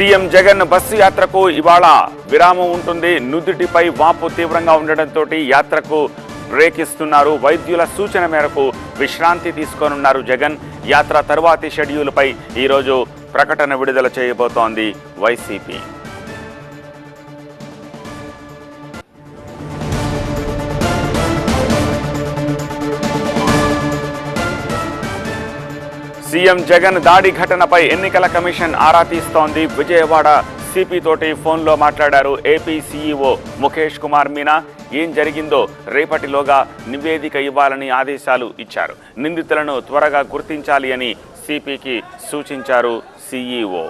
CM Jagan bus యాత్రకు ఇవాళ విరామం ఉంటుంది. నుదుటిపై వాపు తీవ్రంగా ఉండడంతో యాత్రకు బ్రేక్ ఇస్తున్నారు. వైద్యుల సూచన మేరకు విశ్రాంతి తీసుకోనున్నారు జగన్. యాత్ర తరువాతి షెడ్యూల్పై ఈరోజు ప్రకటన విడుదల చేయబోతోంది వైసీపీ. సీఎం జగన్ దాడి ఘటనపై ఎన్నికల కమిషన్ ఆరా తీస్తోంది. విజయవాడ సిపి తోటి ఫోన్లో మాట్లాడారు ఏపీ సీఈఓ ముఖేష్ కుమార్ మీనా. ఏం జరిగిందో రేపటిలోగా నివేదిక ఇవ్వాలని ఆదేశాలు ఇచ్చారు. నిందితులను త్వరగా గుర్తించాలి అని సిపికి సూచించారు సీఈఓ.